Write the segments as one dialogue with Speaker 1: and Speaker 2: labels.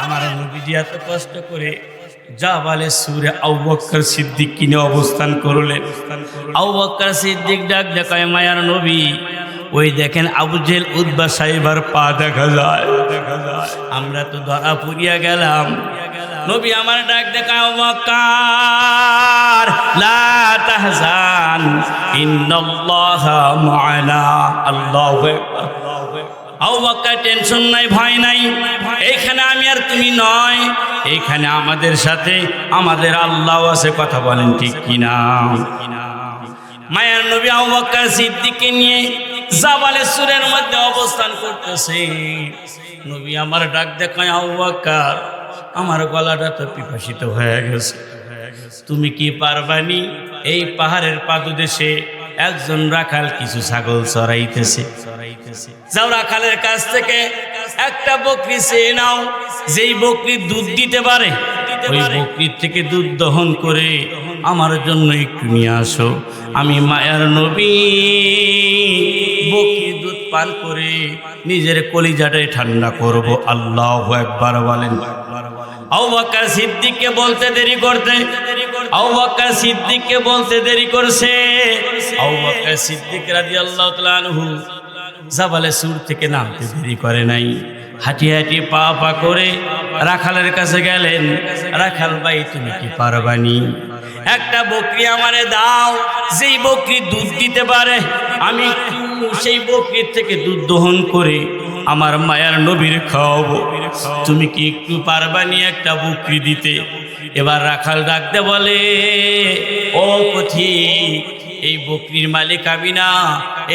Speaker 1: আমার নবীজি এত কষ্ট করে জাবালে সুরে আবু বকর সিদ্দিক কিনে অবস্থান করলেন। আবু বকর সিদ্দিক ডাক দেখায় মায়ার নবী, ওই দেখেন আবু জেহেল উতবা সাহেবের পা দেখা যায়। আমরা তো ধরা পড়িয়া গেলাম। নবী আমার ডাক দেখায়, আবু বকর লা তাহজান ইন্নাল্লাহা মা'ানা। আল্লাহু আকবার। আবু বকর টেনশন নাই, ভয় নাই, এইখানে আমি আর তুমি নয়, এইখানে আমাদের সাথে আমাদের আল্লাহ আছে। কথা বলেন ঠিক কিনা? মায়ার নবী আবু বকর সিদ্দিককে নিয়ে জাবালে সুরের মধ্যে অবস্থান করতেছে। নবী আমার ডাক দেখায়, আবু বকর আমার গলাটা তো পিপাসিত হয়ে গেছে, তুমি কি পারবানি? এই পাহাড়ের পাদদেশে একজন রাখাল কিছু ছাগল চড়াইতেছে, যাও রাখালের কাছ থেকে একটা বকরি চেয়ে নাও, যেই বকরি দুধ দিতে পারে ওই বকরির থেকে দুধ দহন করে আমার জন্য একটু নিয়ে আসো। আমি মায়ার নবী বকরির দুধ পান করে নিজের কলিজাটাই ঠান্ডা করব। আল্লাহু আকবার বলেন। আবু বকর সিদ্দিককে বলতে দেরি করতে, আবু বকর সিদ্দিককে বলতে দেরি করছে। আবু বকর সিদ্দিক রাদিয়াল্লাহু তাআলা আনহু জাবালে সুর থেকে নামতে দেরি করে নাই, হাঁটি হাঁটি পা পা করে রাখালের কাছে গেলেন। রাখাল ভাই, তুমি কি পারবানি? একটা বকরি আমারে দাও, যেই বকরি দুধ দিতে পারে আমি সেই বকরির থেকে দুধ দহন করে আমার মায়ার নবীর খাওয়াবো। তুমি কি একটু পারবানি একটা বকরি দিতে? এবার রাখাল ডাকতে বলে, ও পথিক, এই বকরির মালিক আমি না,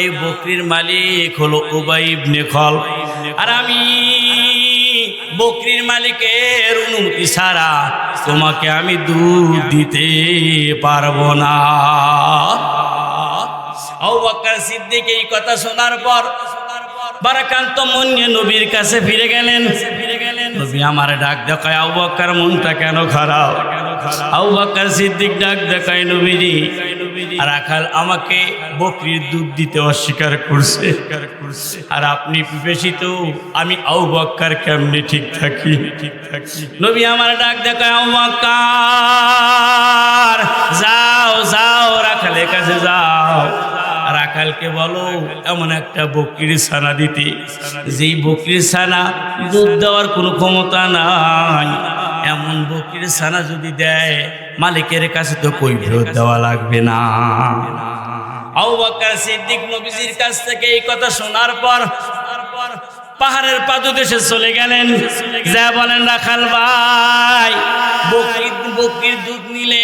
Speaker 1: এই বকরির মালিক হলো উবাই ইবনে খলফ, আর আমি বকরির মালিকের অনুমতি ছাড়া তোমাকে আমি দুধ দিতে পারবো না। আবু বকর সিদ্দিক এই কথা শোনার পর বারাকান্ত মন নিয়ে নবীর কাছে ফিরে গেলেন। নবী আমার ডাক দেখায়, আবু বকর মনটা কেন খারাপ? আবু বকর সিদ্দিক ডাক দেখায়, নবীজি রাখাল আমাকে বকরির দুধ দিতে অস্বীকার করছে, আর আপনি পিপাসিত, আমি আবু বকর কেমনে ঠিক থাকি? নবী আমার ডাক দেখায়, আবু বকর যাও যাও রাখালের কাছে যাও, রাখালকে বলো এমন একটা বকরির ছানা দিতে, যেই বকরির ছানা দুধ দেওয়ার কোনো ক্ষমতা নাই। এমন বকরির ছানা যদি দেয় মালিকের কাছে তো কৈফিয়ত দেওয়া লাগবে না। আবু বকর সিদ্দিক নবীজির কাছ থেকে এই কথা শোনার পর পাহাড়ের পাদদেশে চলে গেলেন। যা বলেন, রাখাল ভাই, বকরির দুধ নিলে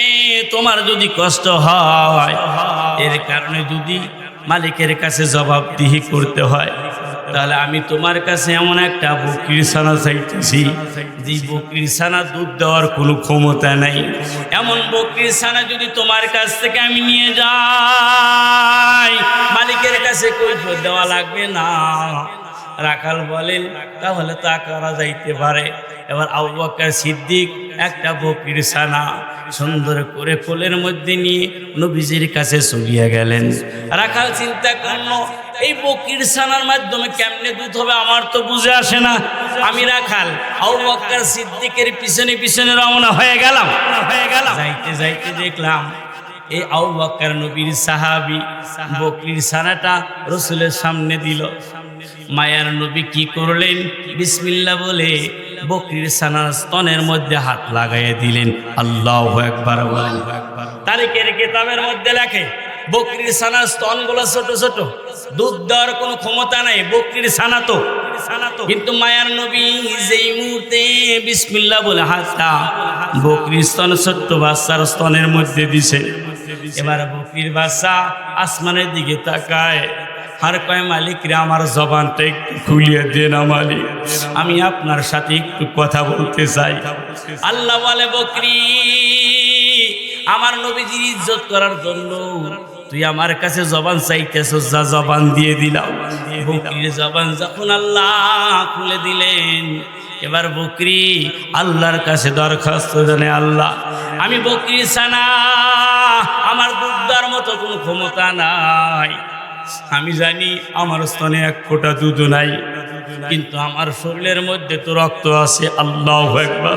Speaker 1: তোমার যদি কষ্ট হয়, এর কারণে যদি মালিকের কাছে জবাবদিহি করতে হয়, তাহলে আমি তোমার কাছে এমন একটা বকরির ছানা চাইতেছি, যে বকরির ছানা দুধ দেওয়ার কোনো ক্ষমতা নাই। এমন বকরির ছানা যদি তোমার কাছ থেকে আমি নিয়ে যাই, মালিকের কাছে কৈফিয়ত দেওয়া লাগবে না। রাখাল বলেন, তাহলে তা করা যাইতে পারে। এবার আবু বকর সিদ্দিক একটা বকরির ছানা সুন্দর করে কোলের মধ্যে নিয়ে নবীজির কাছে চলিয়া গেলেন। রাখাল চিন্তা করলো, এই বকরির ছানার মাধ্যমে কেমনে দুধ হবে আমার তো বুঝে আসে না। আমি রাখাল আবু বকর সিদ্দিকের পিছনে পিছনে রওনা হয়ে গেলাম। যাইতে যাইতে দেখলাম এই আবু বকর নবীর সাহাবী বকরির ছানাটা রাসূলের সামনে দিল। মায়ার নবী কি করলেন? বিসমিল্লাহ বলে বকরির ছানার স্তনের মধ্যে হাত লাগাইয়া দিলেন। আল্লাহু আকবার বলেন। তারিখের কিতাবের মধ্যে লেখে, বকরির ছানার স্তনগুলো ছোট ছোট, দুধ দেওয়ার কোনো ক্ষমতা নাই বকরির ছানা তো, কিন্তু মায়ার নবী যেই মুহূর্তে বিসমিল্লাহ বলে হাতটা বকরির স্তন ছোট্ট বাচ্চার স্তনের মধ্যে দিছে, এবার বকরির বাচ্চা আসমানের দিকে তাকায় আর কয়, মালিক রে, আমার জবানটা একটু খুলিয়ে দে না মালিক, আমি আপনার সাথে একটু কথা বলতে চাই। আল্লাহ বলে, বকরি, আমার নবীজির ইজ্জত করার জন্য তুই আমার কাছে জবান চাইতেছস, যা জবান দিয়ে দিলাম। বকরির জবান যখন আল্লাহ খুলে দিলেন, এবার বকরি আল্লাহর কাছে দরখাস্ত জানে, আল্লাহ, আমি বকরির ছানা, আমার দুধ দেওয়ার মতো কোনো ক্ষমতা নাই, আমি জানি আমার স্তনে এক ফোঁটা দুধ নাই, কিন্তু আমার শরীরের মধ্যে তো রক্ত আছে। আল্লাহু আকবার।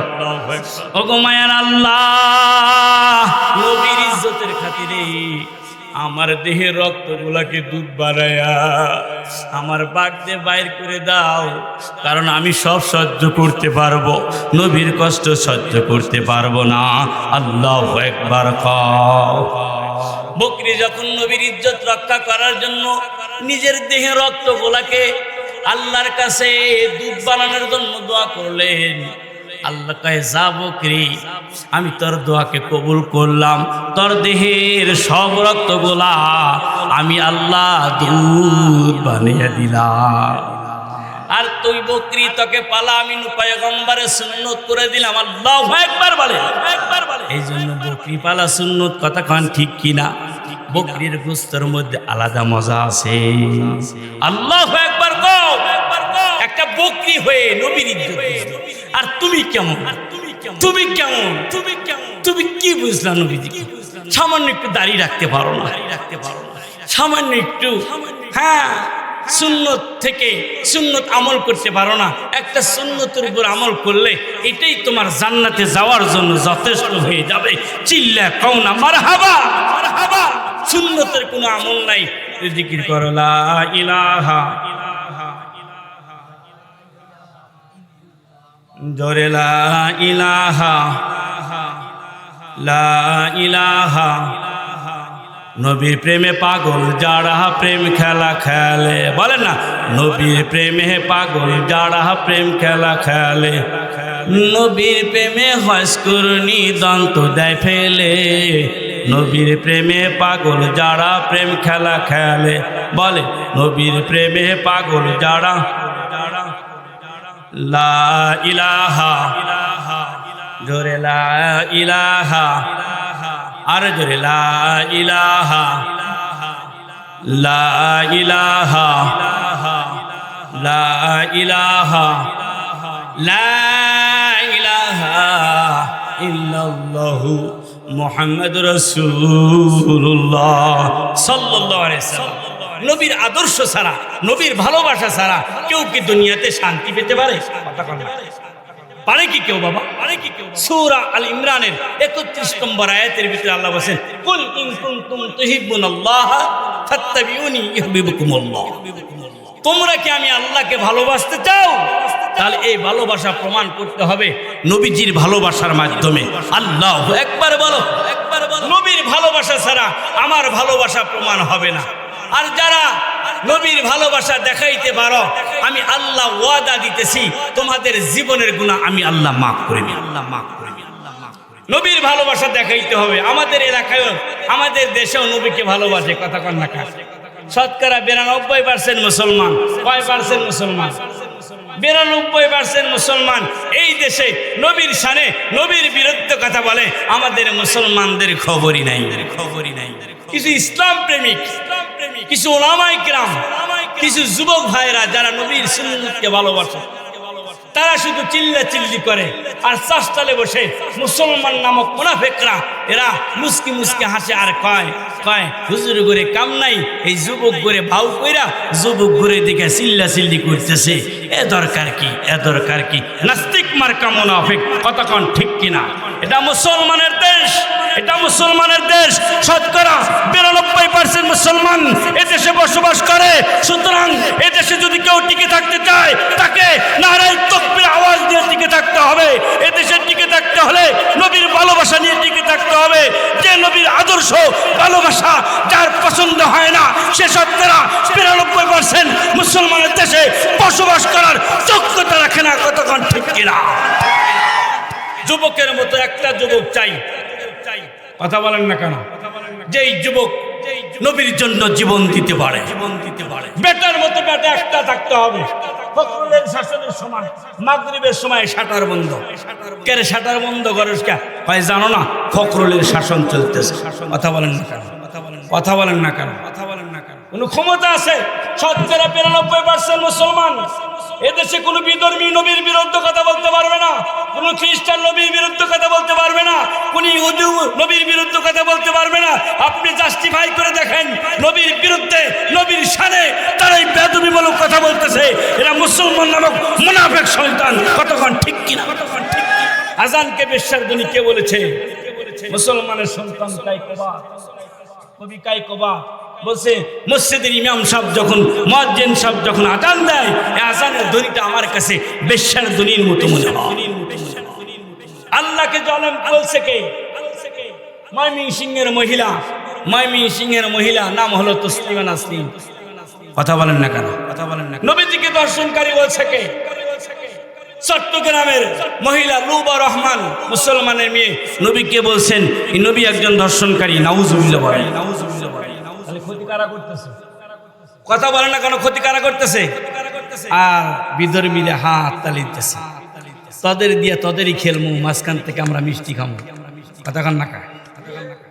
Speaker 1: ওগো মায়ার আল্লাহ, নবীর ইজ্জতের খাতিরে আমার দেহের রক্তগুলাকে দুধ বানায়া আমার বাগ দিয়ে বাইর করে দাও, কারণ আমি সব সহ্য করতে পারবো, নবীর কষ্ট সহ্য করতে পারবো না। আল্লাহু আকবার। বকরি যখন নবীর ইজ্জত রক্ষা করার জন্য নিজের দেহের রক্তগুলাকে আল্লাহর কাছে দুধ বানানোর জন্য দোয়া করলেন, আল্লাহ কয়ে, যা বকরি, আমি তোর দোয়াকে কবুল করলাম, তোর দেহের সব রক্তগুলা আমি আল্লাহ দুধ বানিয়ে দিলাম। আর তুই বকরি, তোকে পালা আমি পয়গম্বরের সুন্নত করে দিলাম। আল্লাহু আকবার বলে। এই জন্য বকরি পালা সুন্নত, কথা কান ঠিক কিনা? বকরির গোশতের মধ্যে আলাদা মজা আছে। আল্লাহু আকবার। একটা বকরি হয়ে নবীর ইজ্জত, আর তুমি কেমন? তুমি কেমন? তুমি কি বুঝলা নবীজি? সামান্য একটু দাঁড়িয়ে রাখতে পারো না? সামান্য একটু, হ্যাঁ, সুন্নত থেকে সুন্নত আমল করতে পারো না? একটা সুন্নতের উপর আমল করলে এটাই তোমার জান্নাতে যাওয়ার জন্য যথেষ্ট হয়ে যাবে। চিল্লা কও না মারহাবা, মারহাবা। সুন্নতের কোনো আমল নাই, জিকির করো লা ইলাহা, জোরে লা ইলাহা, লা ইলাহা। নবীর প্রেমে পাগল যারা প্রেম খেলা খেলে, বলেন না, নবীর প্রেমে পাগল যারা প্রেম খেলা খেলে, নবীর প্রেমে হস্কুরনি দন্ত দেয় ফেলে, নবীর প্রেমে পাগল যারা প্রেম খেলা খেলে, বলে নবীর প্রেমে পাগল যারা। লা ইলাহা, জোরে লা ইলাহা, আর জোরে লা ইলাহা, লা ইলাহা, লা ইলাহা, লা ইলাহা ইল্লাল্লাহু মুহাম্মাদুর রাসূলুল্লাহ সাল্লাল্লাহু আলাইহি ওয়াসাল্লাম। নবীর আদর্শ ছাড়া, নবীর ভালোবাসা ছাড়া কেউ কি দুনিয়াতে শান্তি পেতে পারে? পারে কি কেউ বাবা? সূরা আল ইমরানের 31 নম্বর আয়াতের ভিতরে আল্লাহ বলেন, কুল ইন কুনতুম তুহিব্বুনাল্লাহ ফাত্তাবিউনি ইউহিব্বুকুমুল্লাহ। তোমরা কি আমি আল্লাহকে ভালোবাসতে চাও? তাহলে এই ভালোবাসা প্রমাণ করতে হবে নবীজির ভালোবাসার মাধ্যমে। আল্লাহু আকবার বলো, একবার বলো। নবীর ভালোবাসা ছাড়া আমার ভালোবাসা প্রমাণ হবে না। আর যারা নবীর ভালোবাসা দেখাইতে পারো, আমি আল্লাহ ওয়াদা দিতেছি তোমাদের জীবনের গুনাহ আমি আল্লাহ মাফ করে দিই। আল্লাহ মাফ করে দিই। নবীর ভালোবাসা দেখাইতে হবে। আমাদের এলাকায়, আমাদের দেশেও নবীকে ভালোবাসে, কথা কন না? শতকরা 92% মুসলমান। কয় পার্সেন্ট মুসলমান? 92% মুসলমান এই দেশে নবীর শানে, নবীর বিরুদ্ধে কথা বলে। আমাদের মুসলমানদের খবরই নাই, খবরই নাই। কিছু ইসলাম প্রেমিক, কিছু উলামায়ে কিরাম, কিছু যুবক ভাইরা যারা নবীর সুন্নতকে ভালোবাসে, তারা শুধু চিল্লা চিল্লি করে, আর চাষতালে বসে মুসলমান নামক মুনাফিকরা এরা মুস্কি মুস্কি হাসে আর কয় হুজুর করে কাম নাই, এই যুবক করে ভাউ কইরা যুবক করে দিকে চিল্লা চিল্লি করতেছে। এ দরকার কি? এ দরকার কি? নাস্তিক মার্কা মুনাফিক, কতক্ষণ ঠিক কিনা? এটা মুসলমানের দেশ, এটা মুসলমানের দেশ। শতকরা 92% মুসলমান এদেশে বসবাস করে। সুতরাং এদেশে যদি কেউ টিকে থাকতে চায়, তাকে নারায়ে তাকবীর আওয়াজ দিয়ে টিকে থাকতে হবে। এদেশে টিকে থাকতে হলে নবীর ভালোবাসা নিয়ে টিকে থাকতে হবে। যে নবীর আদর্শ ভালোবাসা যার পছন্দ হয় না, সে শতকরা 92% মুসলমানের দেশে বসবাস করার যোগ্যতা রাখে না। কতক্ষণ ঠিক কিনা? যুবকের মতো একটা যুবক চাই, কথা বলেন না কেন? যেই যুবক নবীর জন্য জীবন দিতে পারে, বেটার মতো বেটা একটা থাকতে হবে। ফখরুলের শাসনের সময় মাগরিবের সময় শাটার বন্ধ। কেন শাটার বন্ধ করিস কে? ভাই জানো না ফখরুলের শাসন চলতেছে। কথা বলেন না কেন? কথা বলেন না কেন? কথা বলেন না কেন? কোন ক্ষমতা আছে? শতকরা 92% মুসলমান এদেশে কোনো বিধর্মী নবীর বিরুদ্ধে কথা বলতে পারবে না, কোন খ্রিস্টান নবীর বিরুদ্ধে কথা বলতে পারবে না, কোন ইহুদি নবীর বিরুদ্ধে কথা বলতে পারবে না। আপনি জাস্টিফাই করে দেখেন, নবীর বিরুদ্ধে, নবীর শানে তারাই বেদবি দাবিমূলক কথা বলতেছে, এরা মুসলমান নামক মুনাফিক শয়তান। কতক্ষণ ঠিক কিনা? আজানকে বেশ্যার ধ্বনি কে বলেছে? মুসলমানের সন্তান কাইকোবা, কবি কাইকোবা বলছে, মসজিদের ইমাম সাহেব যখন, মুয়াজ্জিন সাহেব যখন আজান দেয়, এই আজানের ধ্বনিটা আমার কাছে বেশ্যার ধ্বনির মতো মনে হয়। আল্লাহকে জালেম বলছে কে? ময়মনসিংহের মহিলা, ময়মনসিংহের মহিলা নাম হলো তসলিমা নাসরিন। কথা বলেন না কেন? কথা বলেন না। নবীজিকে দর্শনকারী বলছে কে? চট্টগ্রামের মহিলা লুবা রহমান, মুসলমানের মেয়ে। নবীকে বলছেন এই নবী একজন দর্শনকারী। নাউজুবিল্লাহ বলেন। তাহলে ক্ষতি কারা করতেছে? কথা বলেন না কেন? ক্ষতি কারা করতেছে? আর বিধর্মীরা হাত তালি দিতেছে, তাদের দিয়ে তাদেরই খেলমু, মাঝখান থেকে আমরা মিষ্টি খামু। কথা কান না কা?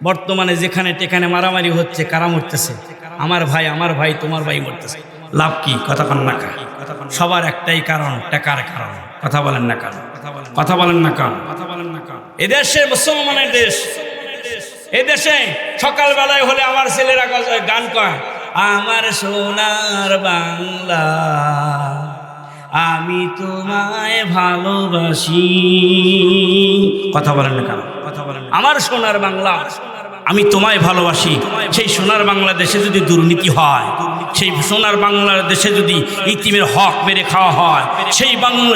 Speaker 1: বর্তমানে যেখানে টেখানে মারামারি হচ্ছে, কারা মরতেছে? আমার ভাই, আমার ভাই, তোমার ভাই মরতেছে। লাভ কি? কথা কান না কা? সবার একটাই কারণ, টাকার কারণ। কথা বলেন না কারণ? কথা বলেন না কারণ? এদেশে মুসলমানের দেশ, এদেশে সকালবেলায় হলে আমার ছেলেরা গান কয়, আমার সোনার বাংলা আমি তোমায় ভালোবাসি। কথা বলেন না কেন? কথা বলেন। আমার সোনার বাংলা আমি তোমায় ভালোবাসি। সেই সোনার বাংলাদেশে যদি দুর্নীতি হয়, সেই সোনার বাংলাদেশে যদি ইতিমের হক মেরে খাওয়া হয়,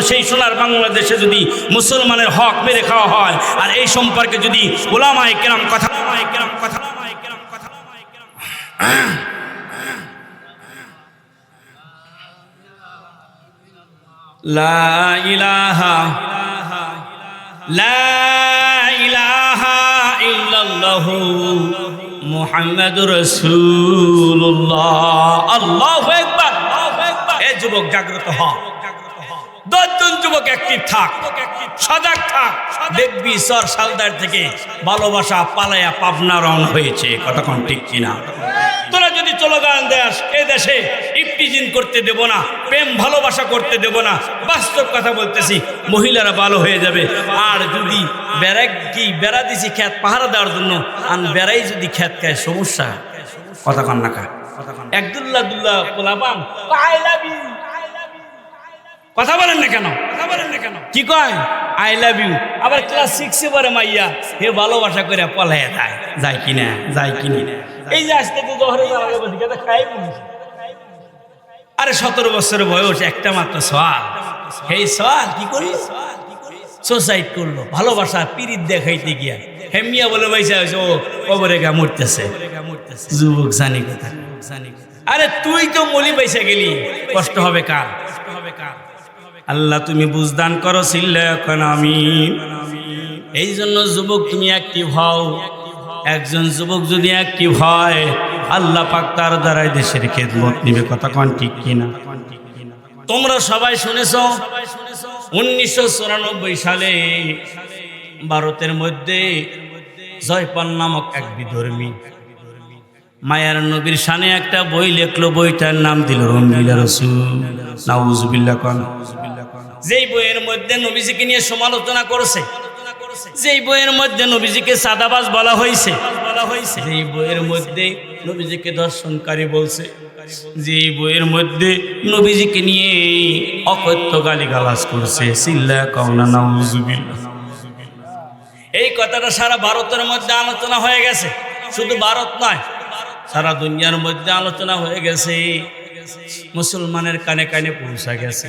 Speaker 1: সেই সোনার বাংলাদেশে যদি মুসলমানের হক মেরে খাওয়া হয়, আর এই সম্পর্কে যদি উলামায়ে কেরাম কথা লা ইলাহা ইল্লাল্লাহু মুহাম্মাদুর রাসূলুল্লাহ। আল্লাহু আকবার। এ যুবক জাগ্রত হ, 10 জন যুবক অ্যাক্টিভ থাক, সজাগ থাক। দেখবি সর সালদার থেকে ভালোবাসা পালায়া পাবনা রওনা হয়েছে। কতক্ষণ ঠিক কিনা? তোরা যদি স্লোগান দেস এ দেশে ইফতিজিন করতে দেব না, প্রেম ভালোবাসা করতে দেব না, বাস্তব কথা বলতেছি, মহিলারা ভালো হয়ে যাবে। আর যদি বেড়া দিছি খেত পাহারা দেওয়ার জন্য, আর বেড়াই যদি খেত খায় সমস্যা। কথা কন না কা? একদুল্লাহ দুল্লাহ পোলাপান আই লাভ ইউ। কথা বলেন না কেন? কথা বলেন না কেন? কি কয়? I love you. আবার ক্লাস 6 এ পড়ে মাইয়া, হে ভালোবাসা করে পলায় যায়, যায় কিনা? যায় কিনা? এই যে আজকে তো জহরে যাওয়া বসে কথা খাই বলেছে। আরে 17 বছরের বয়স, একটা মাত্র সওয়াল। এই সওয়াল কি করি? সুসাইড করলো ভালোবাসা পিরিত দেখাইতে গিয়া। হেমিয়া বলে বাইসা হয়েছে, ও কবরে গা মরতেছে। যুবক জানি কথা। আরে তুই তো মলি বাইসা গেলি, কষ্ট হবে কার? আল্লাহ তুমি বুঝদান করো, সিল্লা এখন আমি। এই জন্য যুবক তুমি অ্যাক্টিভ হও। একজন যুবক যদি অ্যাক্টিভ হয়, আল্লাহ পাক তার দ্বারাই দেশের খেদমত নিবে। কথা কোন ঠিক কিনা? তোমরা সবাই শুনেছো 1994 সালে ভারতের মধ্যে জয়পাল নামক এক বিধর্মী মায়ার নবীর শানে একটা বই লেখলো। বইটার নাম দিল রঙ্গিলা রসুল। নাউজুবিল্লাহ কোন? যেই বইয়ের মধ্যে নবীজিকে নিয়ে সমালোচনা করেছে, যেই বইয়ের মধ্যে নবীজিকে সাদাবাজ বলা হয়েছে, যেই বইয়ের মধ্যে নবীজিকে দর্শনকারী বলছে, যেই বইয়ের মধ্যে নবীজিকে নিয়ে অকথ্য গালিগালাজ করছে। সিল্লা কাউনা নাউজুবিল্লাহ। এই কথাটা সারা ভারতের মধ্যে আলোচনা হয়ে গেছে। শুধু ভারত নয়, সারা দুনিয়ার মধ্যে আলোচনা হয়ে গেছে। মুসলমানের কানে কানে পৌঁছা গেছে।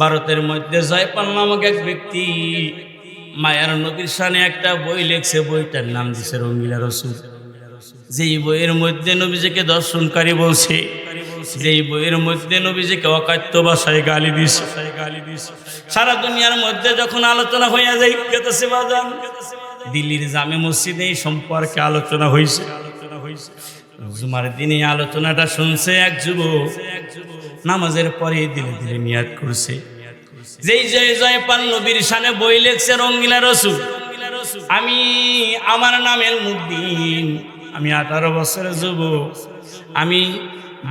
Speaker 1: ভারতের মধ্যে জয়পাল নামক এক ব্যক্তি মায়ার নবীর শানে একটা বই লিখছে। বইটার নাম দিছে রঙ্গিলা রসুল। যেই বইয়ের মধ্যে নবীজিকে দর্শনকারী বলছে, যেই বইয়ের মধ্যে নবীজিকে অকাত্য ভাষায় গালি দিছে। সারা দুনিয়ার মধ্যে যখন আলোচনা হইয়া যায়, দিল্লির জামে মসজিদে এই সম্পর্কে আলোচনা হয়েছে। জুমার দিনে আলোচনাটা শুনছে এক যুবক, নামাজের পরে দিলে দিলে নিয়াত করছে। যেই জয়পাল নবীর শানে বই লেখছে রঙ্গিলা রসুল। আমি আমার নাম এলমুদ্দিন, আমি 18 বছরের যুবক। আমি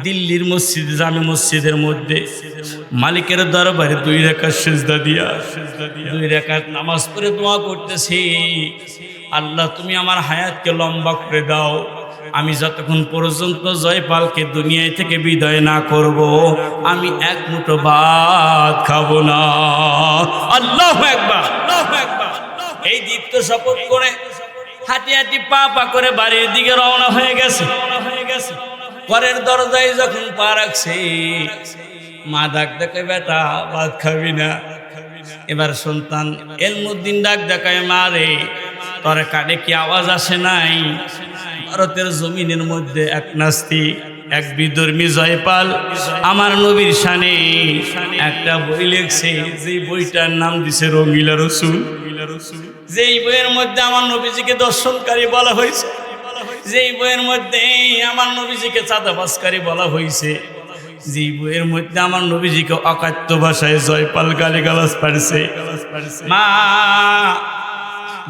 Speaker 1: দিল্লির মসজিদ জামে মসজিদের মধ্যে মালিকের দরবারে 2 রাকাত সিজদা দিয়া 2 রাকাত নামাজ পড়ে দোয়া করতেছি, আল্লাহ তুমি আমার হায়াতকে লম্বা করে দাও, আমি যতক্ষণ পর্যন্ত জয়পালকে দুনিয়া থেকে বিদায় না করব, আমি এক মুঠো ভাত খাবো না। আল্লাহু আকবার, আল্লাহু আকবার। এই দীপ্ত শপথ করে হাঁটি হাঁটি পা পা করে বাড়ির দিকে রওনা হয়ে গেছে। ঘরের দরজায় যখন পা রাখছে, মা ডাক ডাকে, বেটা ভাত খাবি না? এবার সন্তান এলমুদ্দিন ডাক দেখায়, মা রে, তোর কানে কি আওয়াজ আসে নাই? ভারতের জমিনের মধ্যে এক নাস্তিক, এক বিধর্মী জয়পাল আমার নবীর শানে একটা বই লিখছে, যে বইটার নাম দিছে রঙিলা রসুল। যেই বইয়ের মধ্যে আমার নবীজিকে দর্শনকারী বলা হয়েছে, যেই বইয়ের মধ্যে আমার নবীজিকে চাঁদাবাজকারী বলা হয়েছে, যে বইয়ের মধ্যে আমার নবীজিকে অকাত্য ভাষায় জয়পাল গালিগালাজ পারছে। মা,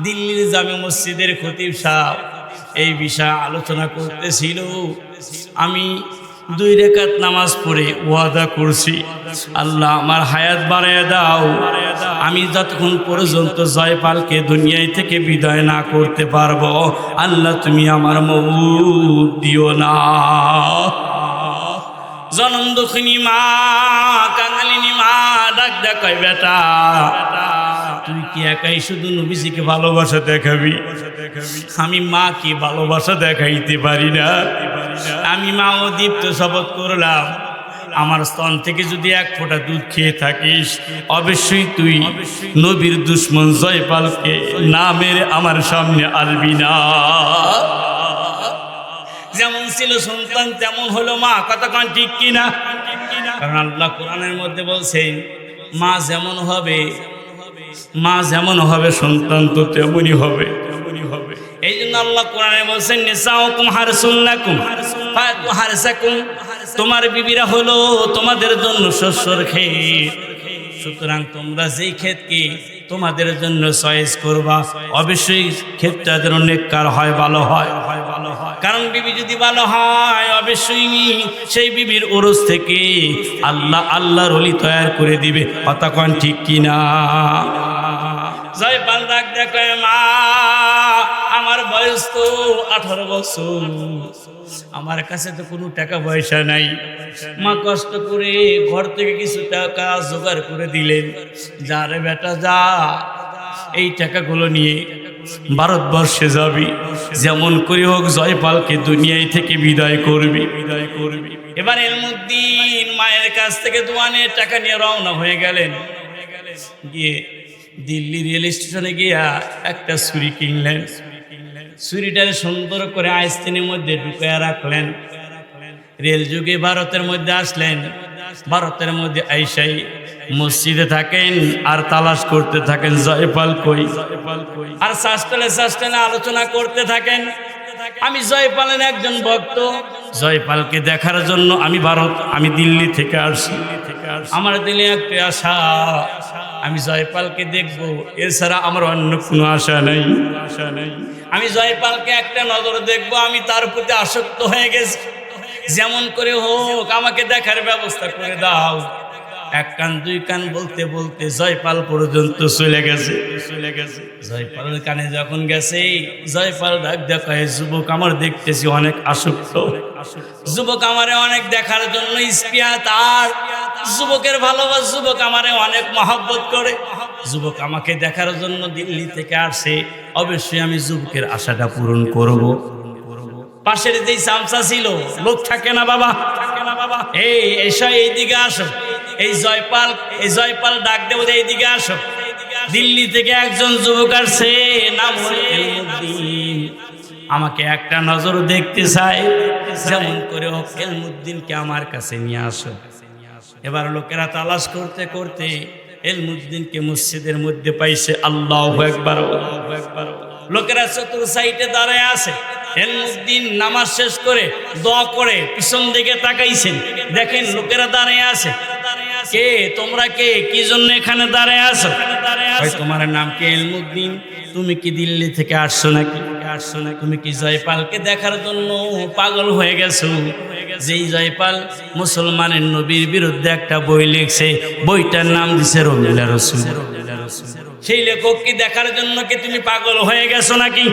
Speaker 1: দিল্লির জামে মসজিদের খতিব সাহেব এই বিষয়ে আলোচনা করতেছিল। আমি 2 রাকাত নামাজ পড়ে ওয়াদা করছি, আল্লাহ আমার হায়াত বাড়ায় দাও, আমি যতক্ষণ পর্যন্ত জয়পালকে দুনিয়া থেকে বিদায় না করতে পারবো, আল্লাহ তুমি আমার মউত দিও না। জনম দুঃখিনী মা, কাঙালিনী মা ডাক ডাকায়, বেটা তুই কি একাই শুধু নবীজিকে ভালোবাসা দেখাবি? আমি মা কি ভালোবাসা দেখাইতে পারি না? আমি মাও দীপ্ত শপথ করলাম, আমার স্তন থেকে যদি 1 ফোঁটা দুধ খেয়ে থাকিস, অবশ্যই তুই নবীর দুশ্মন জয়পালকে না মেরে আমার সামনে আনবি না। যেমন ছিল সন্তান তেমন হলো মা। কতক্ষণ ঠিক কিনা? কারণ আল্লাহ কোরআনের মধ্যে বলছেন, মা যেমন হবে, মা যেমন হবে সন্তান তো তেমনই হবে। এই জন্য আল্লাহ কোরআনে বলছেন, নিসাউকুম হারসুন লাকুম ফাতু হারসাকুম, তোমার বিবিরা হলো তোমাদের জন্য শস্যর ক্ষেত, সুতরাং তোমরা যেই ক্ষেতকে তোমাদের জন্য চয়েস করবা, অবশ্যই ক্ষেতটা যেন নেককার হয়, ভালো হয়। কারণ বিবি যদি ভালো হয়, অবশ্যই সেই বিবির ওরস থেকে আল্লাহর ওলি তৈরি করে দিবে। কতক্ষণ ঠিক কিনা? জয়পাল ডাক দেখায়, মা আমার বয়স তো 18 বছর, আমার কাছে তো কোনো টাকা পয়সা নাই। মা কষ্ট করে ঘর থেকে কিছু টাকা জোগাড় করে দিলেন, যা রে বেটা যা, এই টাকাগুলো নিয়ে ভারতবর্ষে যাবি, যেমন করে হোক জয়পালকে দুনিয়া থেকে বিদায় করবি। এবার এলমুদ্দিন মায়ের কাছ থেকে দোয়ানে টাকা নিয়ে রওনা হয়ে গেলেন। গিয়ে দিল্লি রেল স্টেশনে গিয়া একটা ছুরি কিনলেন। ছুরিটারে সুন্দর করে আইস্তিনের মধ্যে ঢুকায়া রাখলেন। রেল যুগে ভারতের মধ্যে আসলেন। ভারতের মধ্যে আইসাই মসজিদে থাকেন আর তালাশ করতে থাকেন জয়পাল কই। আর শাস্ত্রে আলোচনা করতে থাকেন, আমি জয়পালের একজন ভক্ত, জয়পালকে দেখার জন্য আমি দিল্লি থেকে আসি। আমার দিলে একটা আশা, আমি জয়পালকে দেখবো, এছাড়া আমার অন্য কোনো আশা নাই। আমি জয়পালকে একটা নজর দেখবো, আমি তার প্রতি আসক্ত হয়ে গেছি। যেমন করে হোক আমাকে দেখার ব্যবস্থা করে দাও। 1 কান 2 কান বলতে বলতে জয়পাল পর্যন্ত চলে গেছে। জয়পালের কানে যখন গেছে, জয়পাল ডাক দেখায়, যুবক আমার দেখতেছি অনেক আসক্ত, যুবক আমারে অনেক দেখার জন্য স্পৃহা তার, যুবকের ভালোবাসা, যুবক আমারে অনেক মহব্বত করে, যুবক আমাকে দেখার জন্য দিল্লি থেকে আসে, অবশ্যই আমি যুবকের আশাটা পূরণ করব। পাশের যেই চামচা ছিল, লোক থাকে না বাবা, এই এসো এইদিকে আসো, এই জয়পাল ডাক দেব, এইদিকে আসো। দিল্লি থেকে একজন যুবক আসছে, নাম হলো এলমুদ্দিন, আমাকে একটা নজর দেখতে চায়, যেমন করে হোক এলমুদ্দিনকে আমার কাছে নিয়ে আসো। এবার লোকেরা তালাশ করতে করতে এলমুদ্দিনকে মসজিদের মধ্যে পাইছে। আল্লাহু আকবার, আল্লাহু আকবার। লোকেরা চতুর সাইডে দাঁড়ায় আছে। এলমুদ্দিন নামাজ শেষ করে দোয়া করে পিছন দিকে তাকাইছেন, দেখেন লোকেরা দাঁড়ায় আছে। কে তোমরা, কে কি জন্য এখানে দাঁড়ায় আছো? তোমার নাম কি? এলমুদ্দিন। তুমি কি দিল্লি থেকে আসছো নাকি? তুমি কি জয়পালকে দেখার জন্য পাগল হয়ে গেছো? যেই জয়পাল মুসলমানের নবীর বিরুদ্ধে একটা বই লিখছে, বইটার নাম দিছে রঙিলা রসুল। সেই লেখক কি দেখার জন্য কি তুমি পাগল হয়ে গেছো নাকি?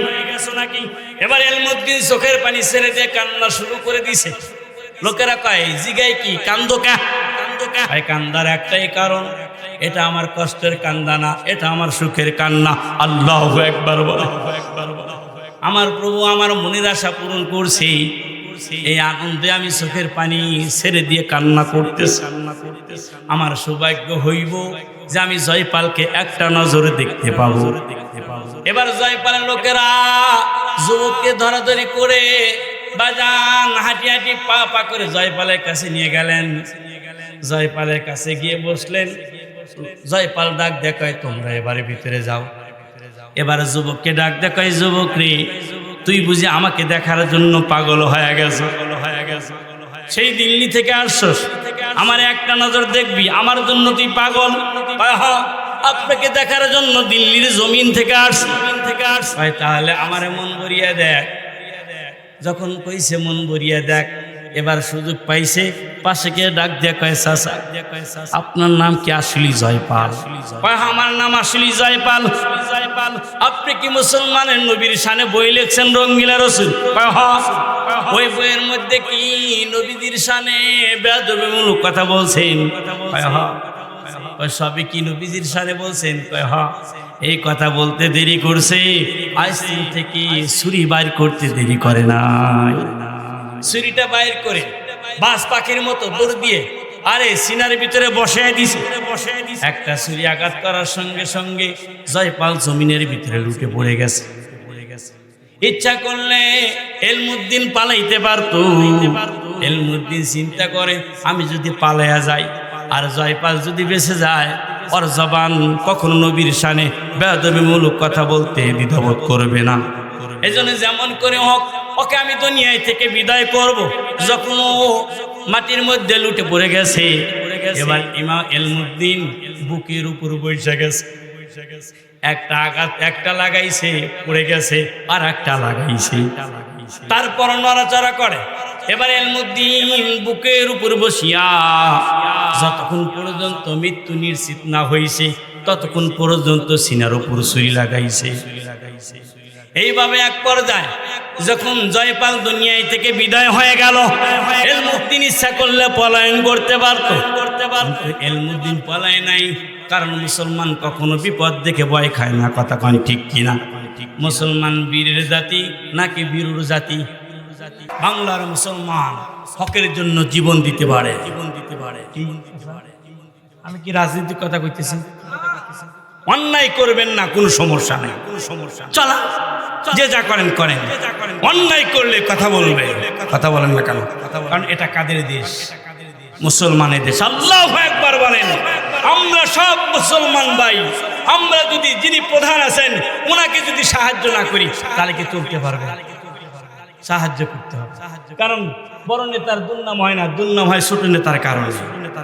Speaker 1: এবার এলমুদ্দিন চোখের পানি ছেড়ে দিয়ে কান্না শুরু করে দিছে। লোকেরা কয় জিগাই কি কান্দো কা? ভাই কান্দার একটাই কারণ, এটা আমার কষ্টের কান্না না, এটা আমার সুখের কান্না। আল্লাহু আকবার বলো। আমার প্রভু আমার মনের আশা পূরণ করছে, এই আনন্দে আমি চোখের পানি ছেড়ে দিয়ে কান্না করতেছি। আমার সৌভাগ্য হইব যে আমি জয়পালকে একটা নজরে দেখতে পাবো। এবার জয়পালের লোকেরা যুবককে ধরাধরি করে বাজান হাঁটি হাঁটি পা পা করে জয়পালের কাছে নিয়ে গেলেন। জয়পালের কাছে গিয়ে বসলেন। জয়পাল ডাক দেখায় তোমরা এবারে ভিতরে যাও। এবার যুবককে ডাক দেখায়, যুবক রে তুই বুঝি আমাকে দেখার জন্য পাগল হয়ে গেছ? সেই দিল্লি থেকে আসছস, আমার একটা নজর দেখবি, আমার জন্য তুই পাগল? আপনাকে দেখার জন্য দিল্লির জমিন থেকে আসছি। তাহলে আমার মন ভরিয়ে দেখ। যখন কইছে মন ভরিয়ে দেখ, এবার সুযোগ পাইছে, পাশে গিয়ে ডাক দিয়ে কয় চাচা আপনার নাম কি? আসলি জয়পাল? আমার নাম আসলি জয়পাল। আপনি কি মুসলমানের নবীর শানে বই লিখছেন রঙ্গিলা রসুল? ওই বইয়ের মধ্যে কি নবীদের শানে বেয়াদবিমূলক কথা বলছেন? ওই সবই কি নবীজির শানে বলছেন? এই কথা বলতে দেরি করছে, আজ দিন থেকে ছুরি বাইর করতে দেরি করে না। ছুরিটা বাইর করে বাস পাখির মতো দৌড় দিয়ে আরে সিনার ভিতরে বসায় দিছে। একটা ছুরি আঘাত করার সঙ্গে সঙ্গে জয়পাল জমিনের ভিতরে লুটে পড়ে গেছে। ইচ্ছা করলে এলমুদ্দিন পালাইতে পারতো। এলমুদ্দিন চিন্তা করে আমি যদি পালাইয়া যাই আর জয়পাল যদি বেঁচে যায়, ওর জবান কখনো নবীর শানে বেয়াদবিমূলক কথা বলতে দ্বিধাবোধ করবে না। এজন্য যেমন করে হোক ওকে আমি দুনিয়ায় থেকে বিদায় করব। যখন ও মাটির মধ্যে লুটে পড়ে গেছে, এবার ইমাম এলমুদ্দিন বুকের উপর বসে গেছে। একটা আঘাত একটা লাগাইছে পড়ে গেছে, আর একটা লাগাইছে, তারপর নড়াচড়া করে। এবার এলমুদ্দিন বুকের উপর বসিয়া যতক্ষণ পর্যন্ত মৃত্যু নিশ্চিত না হয়েছে ততক্ষণ পর্যন্ত সিনার উপর ছুরি লাগাইছে। এইভাবে এক পর্যায়ে যখন জয়পাল দুনিয়ায় থেকে বিদায় হয়ে গেল, এলমুদ্দিন ইচ্ছা করলে পলায়ন করতে পারত। এলমুদ্দিন পলায় নাই, কারণ মুসলমান কখনো বিপদ দেখে ভয় খায় না। কথা কন ঠিক কিনা? মুসলমান বীরের জাতি নাকি বীরুর জাতি? বাংলার মুসলমান হকের জন্য জীবন দিতে পারে। আমি কি রাজনীতির কথা কইতেছি? অন্যায় করবেন না, কোনো সমস্যা নেই। চলা যে যা করেন করেন, অন্যায় করলে কথা বলবে। কথা বলেন না কেন? কারণ এটা কাদের দেশ? মুসলমানের দেশ। আল্লাহু আকবার বলেন। আমরা সব মুসলমান ভাই, আমরা যদি যিনি প্রধান আছেন ওনাকে যদি সাহায্য না করি তাহলে কি চলতে পারবে? সাহায্য করতে হবে, কারণ বড় নেতার দুর্নাম হয় না, দুর্নাম হয় ছোট নেতার কারণে।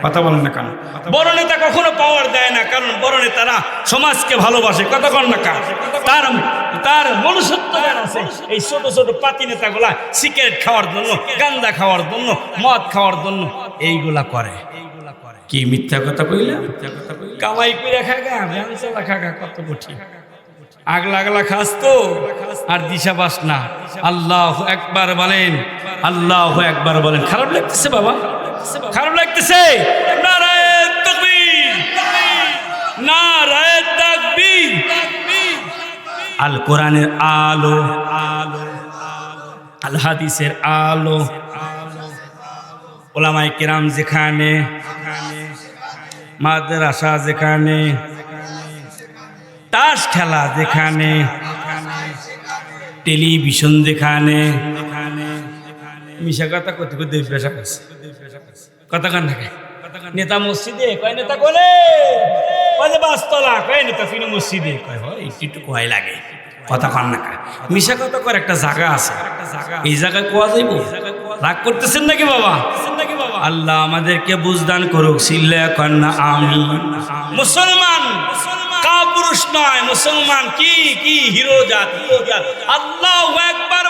Speaker 1: কথা বলেন না কেন? বড় নেতা কখনো পাওয়ার দেয় না, কারণ বড় নেতারা সমাজকে ভালোবাসে। কথা বলেন না কেন? তার মনুষ্যত্ব আছে। এই ছোট ছোট পাতি নেতাগুলা সিগারেট খাওয়ার জন্য, গান্দা খাওয়ার জন্য, মদ খাওয়ার জন্য এইগুলা করে। কি মিথ্যা কথা কইলা? কামাই করে খাগা, ভ্যান চালা খাগা, কত কঠিন। আগলা আগলা খাস তো আর দিশা পাস না। আল্লাহু আকবার বলেন, আল্লাহু আকবার বলেন। খারাপ লাগতেছে বাবা? খারাপ লাগতেছে? নারায়ে তাকবীর, নারায়ে তাকবীর। আল কোরআনের আলো, আল হাদিসের আলো, ওলামায়ে কেরাম যেখানে, মাদ্রাসা যেখানে, তাস খেলা যেখানে, টেলিভিশন যেখানে, মিশা কথা করতে করতে পেশা করছে। কথা কান থাকে নেতা মসজিদে কয়, নেতা কোলে কয় বাসতলা, কয় নেতা ফিরে মসজিদে কয়, হয় একটু কয় লাগে। কথা কান না খায়, মিশা কথা কর একটা জায়গা আছে, এই জায়গায় কোয়া যাইব। রাগ করতেছেন নাকি বাবা? আল্লাহ আমাদেরকে বুঝদান করুক। সিল্লা কন্যা আমি মুসলমান, কাপুরুষ নয় মুসলমান। কি কি হিরো জাত, হিরো জাত। আল্লাহু আকবার।